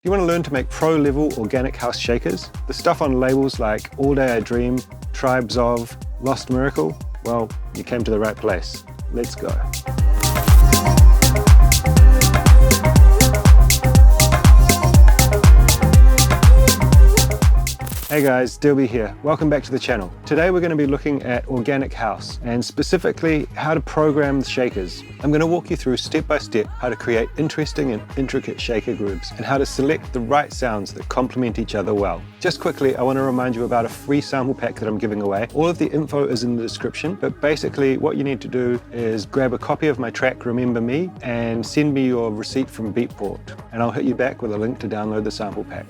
You want to learn to make pro-level organic house shakers? The stuff on labels like All Day I Dream, Tribes of, Lost Miracle? Well, you came to the right place. Let's go. Hey guys, Dilby here. Welcome back to the channel. Today we're going to be looking at organic house and specifically how to program the shakers. I'm going to walk you through step by step how to create interesting and intricate shaker grooves and how to select the right sounds that complement each other well. Just quickly, I want to remind you about a free sample pack that I'm giving away. All of the info is in the description, but basically what you need to do is grab a copy of my track Remember Me and send me your receipt from Beatport and I'll hit you back with a link to download the sample pack.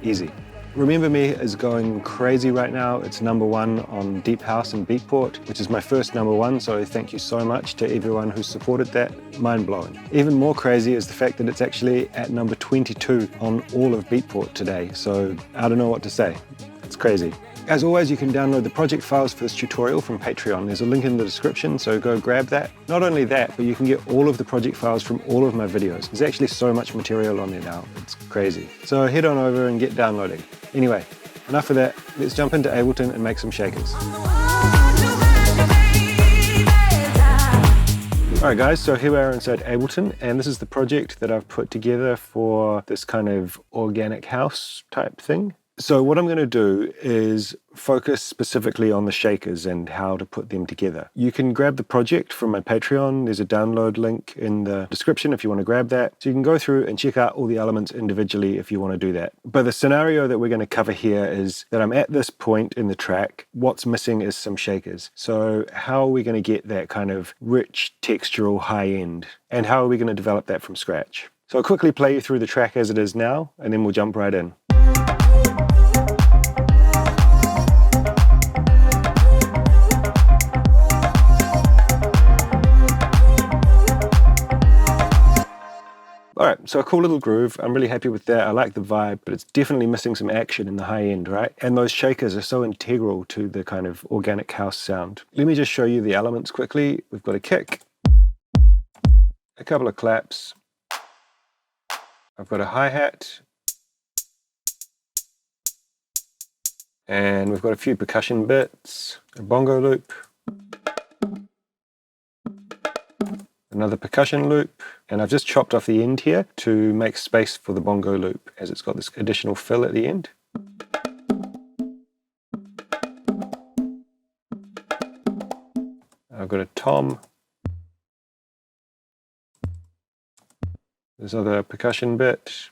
Easy. Remember Me is going crazy right now. It's #1 on Deep House and Beatport, which is my first #1, so thank you so much to everyone who supported that. Mind-blowing. Even more crazy is the fact that it's actually at number 22 on all of Beatport today, so I don't know what to say. It's crazy. As always, you can download the project files for this tutorial from Patreon. There's a link in the description, so go grab that. Not only that, but you can get all of the project files from all of my videos. There's actually so much material on there now. It's crazy. So head on over and get downloading. Anyway, enough of that. Let's jump into Ableton and make some shakers. Alright guys, so here we are inside Ableton, and this is the project that I've put together for this kind of organic house type thing. So what I'm going to do is focus specifically on the shakers and how to put them together. You can grab the project from my Patreon. There's a download link in the description if you want to grab that. So you can go through and check out all the elements individually if you want to do that. But the scenario that we're going to cover here is that I'm at this point in the track. What's missing is some shakers. So how are we going to get that kind of rich, textural high end? And how are we going to develop that from scratch? So I'll quickly play you through the track as it is now, and then we'll jump right in. Alright, so a cool little groove. I'm really happy with that. I like the vibe, but it's definitely missing some action in the high end, right? And those shakers are so integral to the kind of organic house sound. Let me just show you the elements quickly. We've got a kick, a couple of claps, I've got a hi-hat, and we've got a few percussion bits, a bongo loop, another percussion loop, and I've just chopped off the end here to make space for the bongo loop as it's got this additional fill at the end. I've got a tom, this other percussion bit,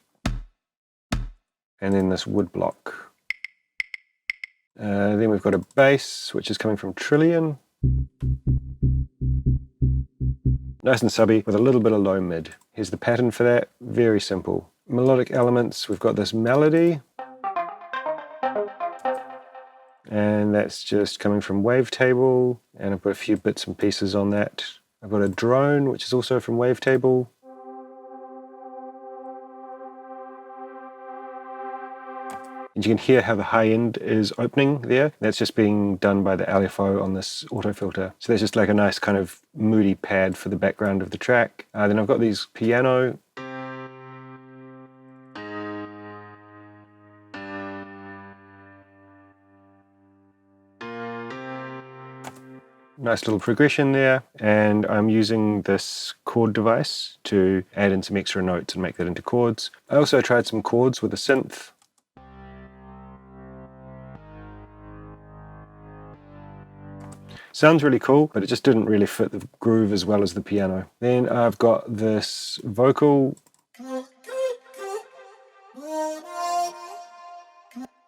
and then this wood block. Then we've got a bass which is coming from Trillion. Nice and subby with a little bit of low mid. Here's the pattern for that, very simple. Melodic elements, we've got this melody. And that's just coming from Wavetable, and I've got a few bits and pieces on that. I've got a drone, which is also from Wavetable. And you can hear how the high end is opening there. That's just being done by the LFO on this auto filter. So that's just like a nice kind of moody pad for the background of the track. Then I've got these piano. Nice little progression there. And I'm using this chord device to add in some extra notes and make that into chords. I also tried some chords with a synth. Sounds really cool, but it just didn't really fit the groove as well as the piano. Then I've got this vocal. Got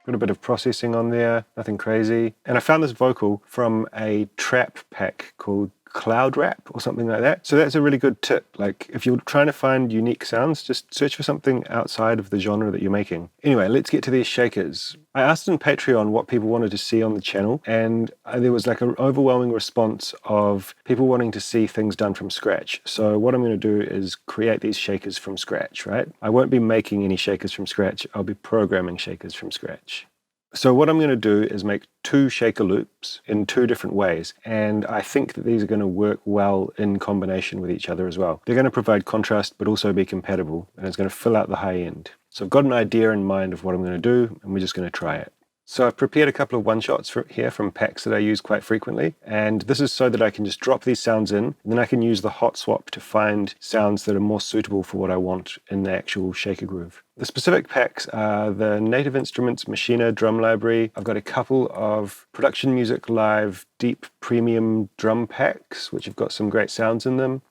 a bit of processing on there, nothing crazy. And I found this vocal from a trap pack called Cloud Rap or something like that. So that's a really good tip. Like if you're trying to find unique sounds, just search for something outside of the genre that you're making. Anyway, let's get to these shakers. I asked in Patreon what people wanted to see on the channel, and there was like an overwhelming response of people wanting to see things done from scratch. So what I'm going to do is create these shakers from scratch, right? I won't be making any shakers from scratch. I'll be programming shakers from scratch. So what I'm going to do is make 2 shaker loops in 2 different ways, and I think that these are going to work well in combination with each other as well. They're going to provide contrast but also be compatible, and it's going to fill out the high end. So I've got an idea in mind of what I'm going to do, and we're just going to try it. So I've prepared a couple of one-shots here from packs that I use quite frequently, and this is so that I can just drop these sounds in, and then I can use the hot swap to find sounds that are more suitable for what I want in the actual shaker groove. The specific packs are the Native Instruments Machina drum library. I've got a couple of Production Music Live Deep Premium drum packs, which have got some great sounds in them.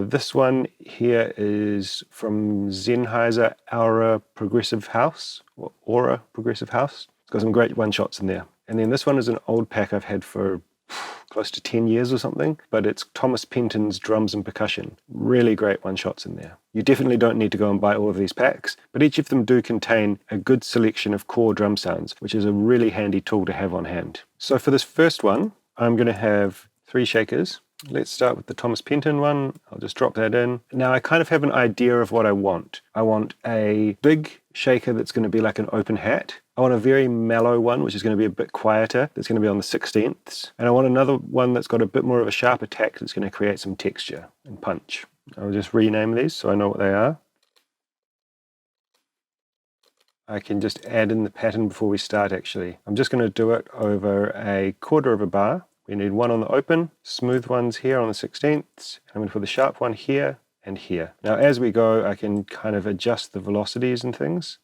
This one here is from Sennheiser Aura Progressive House, or Aura Progressive House. Got some great one-shots in there. And then this one is an old pack I've had for close to 10 years or something, but it's Thomas Penton's Drums and Percussion. Really great one-shots in there. You definitely don't need to go and buy all of these packs, but each of them do contain a good selection of core drum sounds, which is a really handy tool to have on hand. So for this first one, I'm going to have 3 shakers. Let's start with the Thomas Penton one. I'll just drop that in. Now I kind of have an idea of what I want. I want a big shaker that's going to be like an open hat. I want a very mellow one, which is going to be a bit quieter, that's going to be on the 16ths. And I want another one that's got a bit more of a sharp attack that's going to create some texture and punch. I'll just rename these so I know what they are. I can just add in the pattern before we start actually. I'm just going to do it over a 1/4 of a bar. We need one on the open, smooth ones here on the 16ths. I'm going to put the sharp one here and here. Now as we go, I can kind of adjust the velocities and things.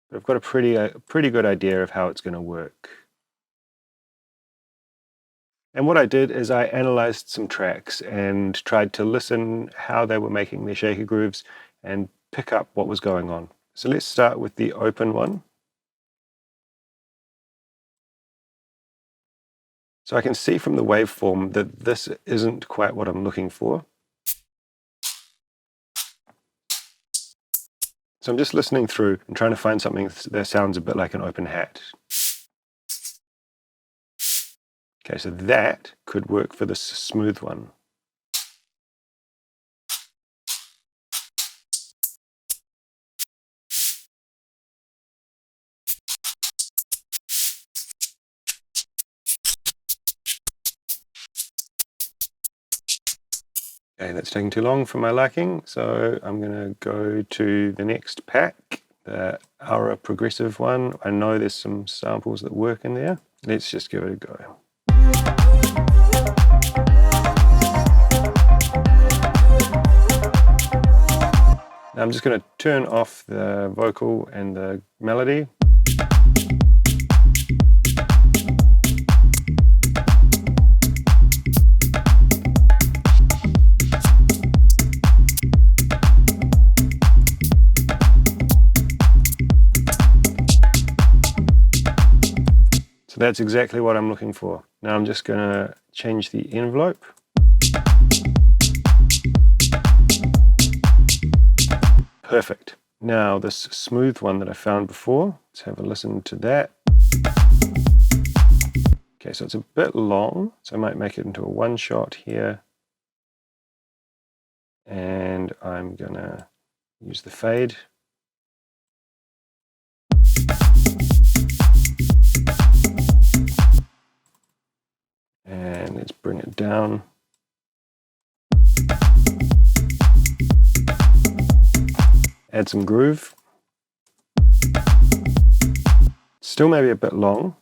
But I've got a pretty good idea of how it's going to work. And what I did is I analyzed some tracks and tried to listen how they were making their shaker grooves and pick up what was going on. So let's start with the open one. So I can see from the waveform that this isn't quite what I'm looking for. So I'm just listening through and trying to find something that sounds a bit like an open hat. Okay, so that could work for this smooth one. Okay, that's taking too long for my liking, so I'm going to go to the next pack, the Aura Progressive one. I know there's some samples that work in there. Let's just give it a go. Now I'm just going to turn off the vocal and the melody. That's exactly what I'm looking for. Now I'm just going to change the envelope. Perfect. Now this smooth one that I found before, let's have a listen to that. Okay, so it's a bit long, so I might make it into a one shot here. And I'm going to use the fade. And let's bring it down. Add some groove. Still maybe a bit long.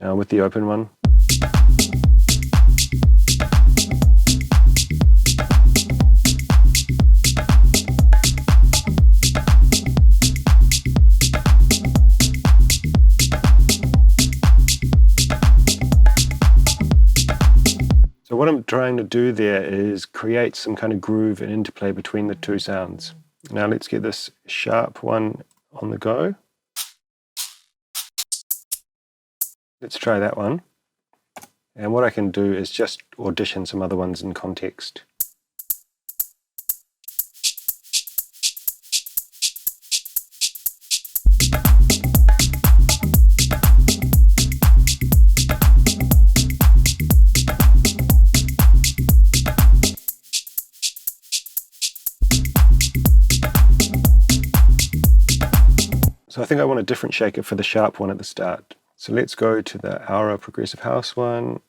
Now with the open one. So what I'm trying to do there is create some kind of groove and interplay between the two sounds. Now let's get this sharp one on the go. Let's try that one. And what I can do is just audition some other ones in context. think I want a different shaker for the sharp one at the start. So let's go to the Aura Progressive House one.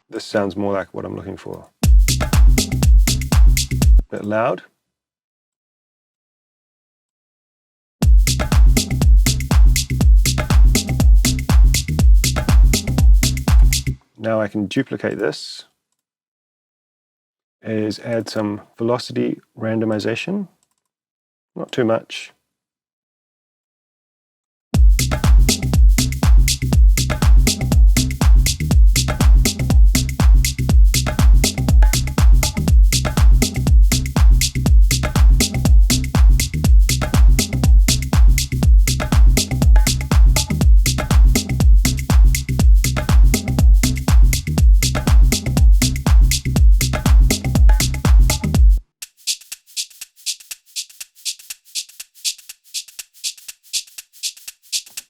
This sounds more like what I'm looking for. A bit loud. Now I can duplicate this, is add some velocity randomization, not too much.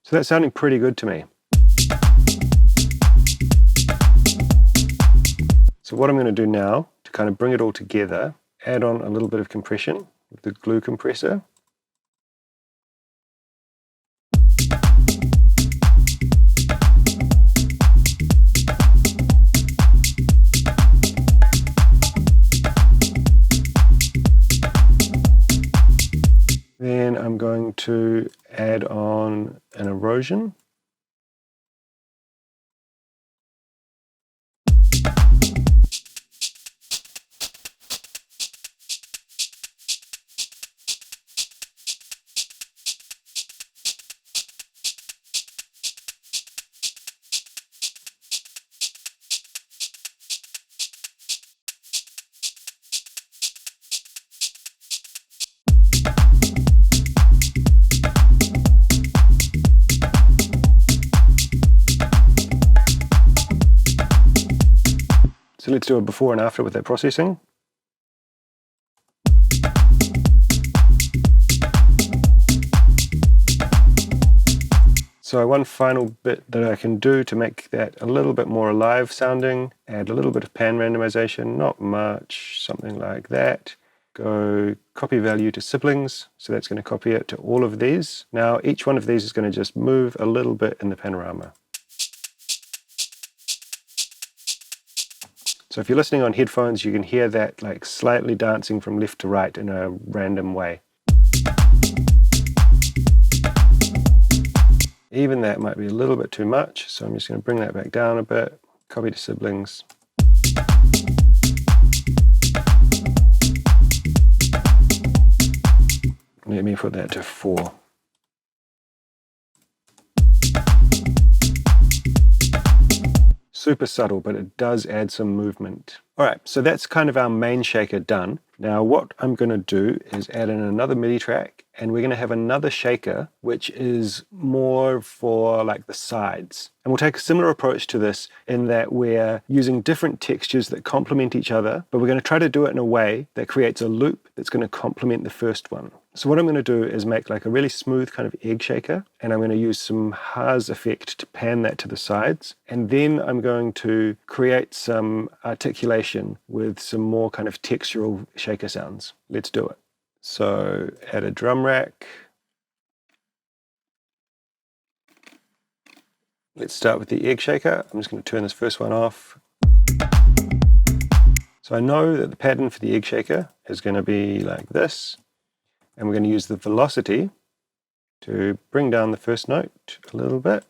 So that's sounding pretty good to me. So what I'm going to do now, to kind of bring it all together, add on a little bit of compression with the glue compressor. Then I'm going to add on an erosion. So let's do a before and after with that processing. So one final bit that I can do to make that a little bit more alive sounding, add a little bit of pan randomization, not much, something like that. Go copy value to siblings, so that's going to copy it to all of these. Now each one of these is going to just move a little bit in the panorama. So if you're listening on headphones, you can hear that like slightly dancing from left to right in a random way. Even that might be a little bit too much, so I'm just going to bring that back down a bit, copy to siblings. Let me put that to 4. Super subtle, but it does add some movement. All right, so that's kind of our main shaker done. Now what I'm going to do is add in another MIDI track, and we're going to have another shaker which is more for like the sides. And we'll take a similar approach to this in that we're using different textures that complement each other, but we're going to try to do it in a way that creates a loop that's going to complement the first one. So what I'm going to do is make like a really smooth kind of egg shaker, and I'm going to use some Haas effect to pan that to the sides, and then I'm going to create some articulation with some more kind of textural shaker sounds. Let's do it. So add a drum rack. Let's start with the egg shaker. I'm just going to turn this first one off. So I know that the pattern for the egg shaker is going to be like this. And we're going to use the velocity to bring down the first note a little bit.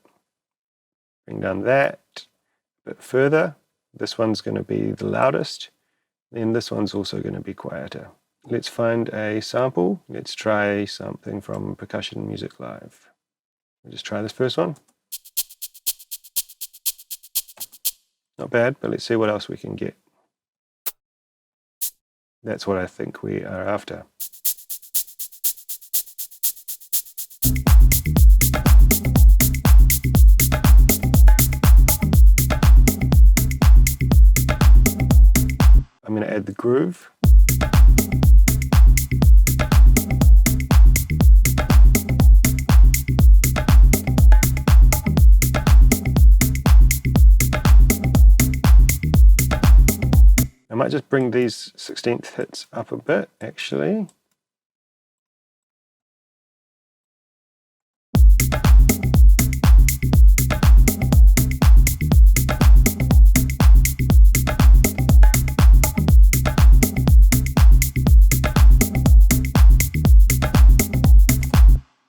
Bring down that a bit further. This one's going to be the loudest. Then this one's also going to be quieter. Let's find a sample. Let's try something from Percussion Music Live. We'll just try this first one. Not bad, but let's see what else we can get. That's what I think we are after. I'm going to add the groove. I might just bring these 16th hits up a bit, actually.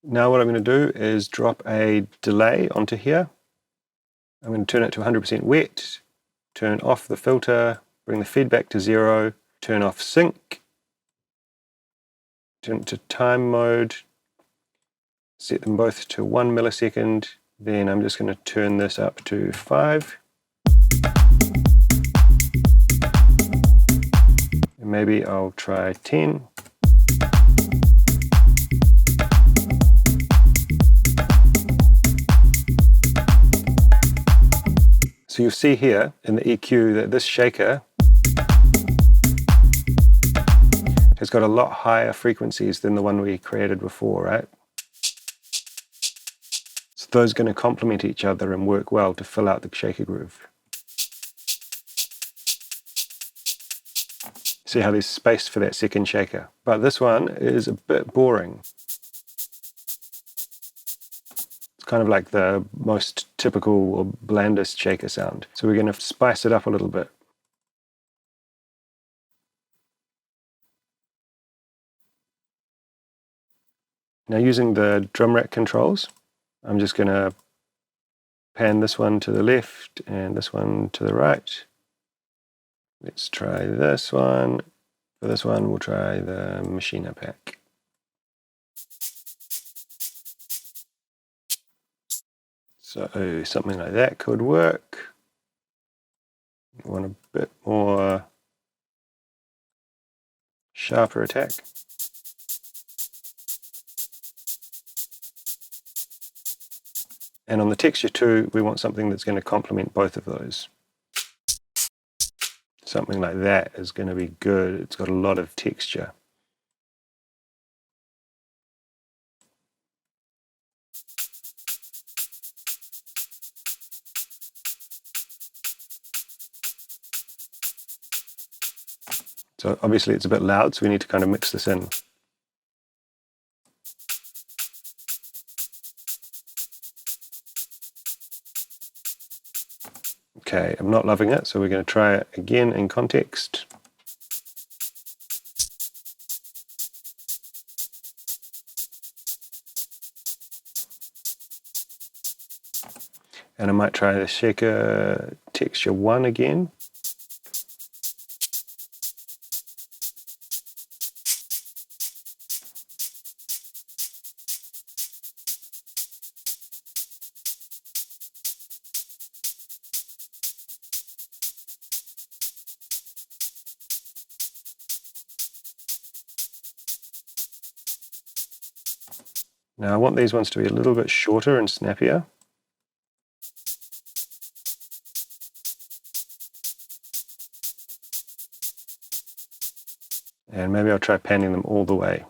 Now what I'm going to do is drop a delay onto here. I'm going to turn it to 100% wet, turn off the filter, bring the feedback to 0, turn off sync, turn it to time mode, set them both to 1 millisecond, then I'm just going to turn this up to 5. And maybe I'll try 10. So you'll see here in the EQ that this shaker has got a lot higher frequencies than the one we created before, right? So those are going to complement each other and work well to fill out the shaker groove. See how there's space for that second shaker. But this one is a bit boring. Kind of like the most typical or blandest shaker sound. So we're going to spice it up a little bit. Now using the drum rack controls, I'm just going to pan this one to the left and this one to the right. Let's try this one. For this one, we'll try the Machina pack. So something like that could work. You want a bit more sharper attack. And on the texture too, we want something that's going to complement both of those. Something like that is going to be good. It's got a lot of texture. So obviously it's a bit loud, so we need to kind of mix this in. Okay, I'm not loving it, so we're going to try it again in context. And I might try the shaker texture 1 again. Now I want these ones to be a little bit shorter and snappier. And maybe I'll try panning them all the way.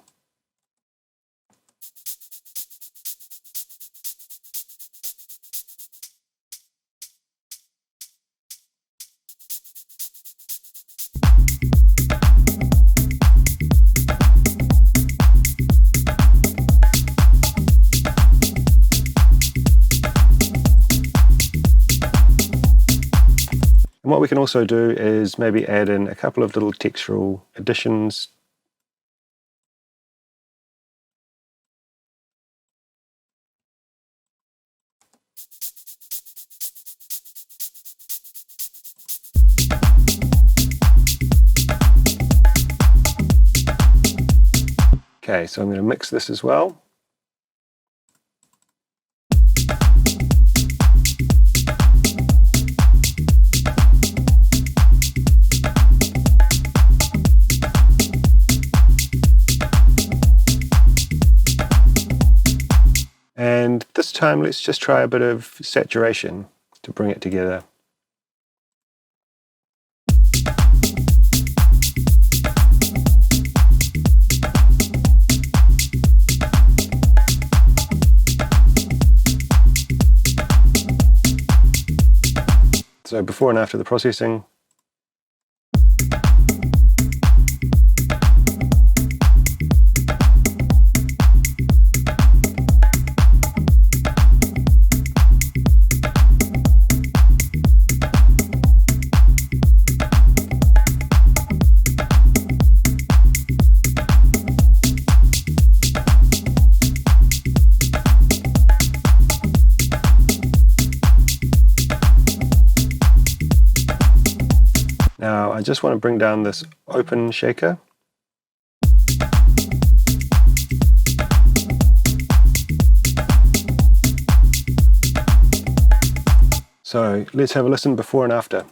And what we can also do is maybe add in a couple of little textural additions. Okay, so I'm going to mix this as well. And this time, let's just try a bit of saturation to bring it together. So before and after the processing. just want to bring down this open shaker. So let's have a listen before and after.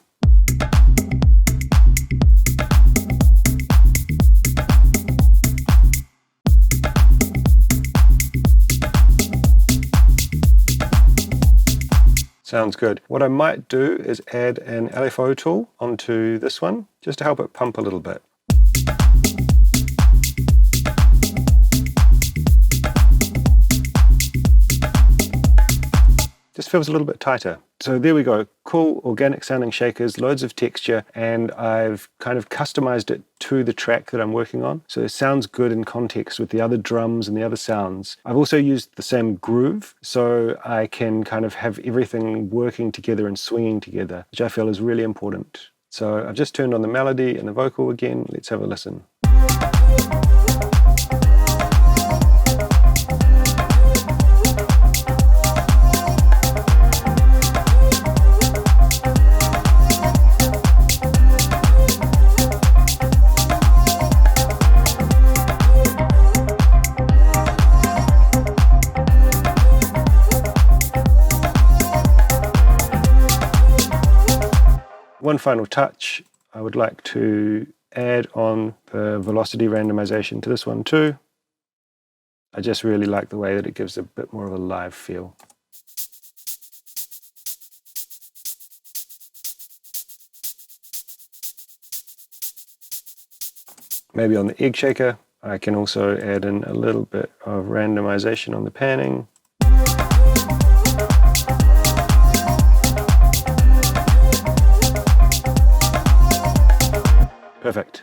Sounds good. What I might do is add an LFO tool onto this one, just to help it pump a little bit. Just feels a little bit tighter. So there we go, cool organic sounding shakers, loads of texture, and I've kind of customized it to the track that I'm working on. So it sounds good in context with the other drums and the other sounds. I've also used the same groove, so I can kind of have everything working together and swinging together, which I feel is really important. So I've just turned on the melody and the vocal again. Let's have a listen. One final touch, I would like to add on the velocity randomization to this one too. I just really like the way that it gives a bit more of a live feel. Maybe on the egg shaker, I can also add in a little bit of randomization on the panning. Perfect.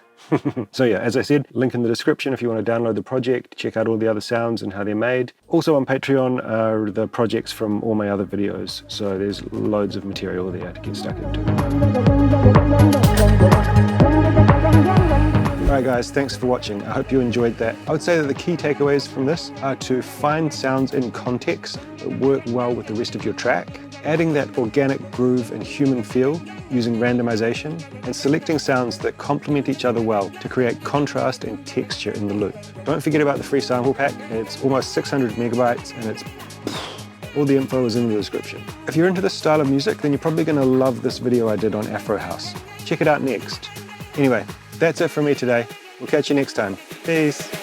So yeah, as I said, link in the description if you want to download the project, check out all the other sounds and how they're made. Also on Patreon are the projects from all my other videos, so there's loads of material there to get stuck into. Alright guys, thanks for watching. I hope you enjoyed that. I would say that the key takeaways from this are to find sounds in context that work well with the rest of your track, adding that organic groove and human feel using randomization, and selecting sounds that complement each other well to create contrast and texture in the loop. Don't forget about the free sample pack. It's almost 600 megabytes and it's all the info is in the description. If you're into this style of music, then you're probably going to love this video I did on Afro House. Check it out next. Anyway, that's it from me today. We'll catch you next time. Peace.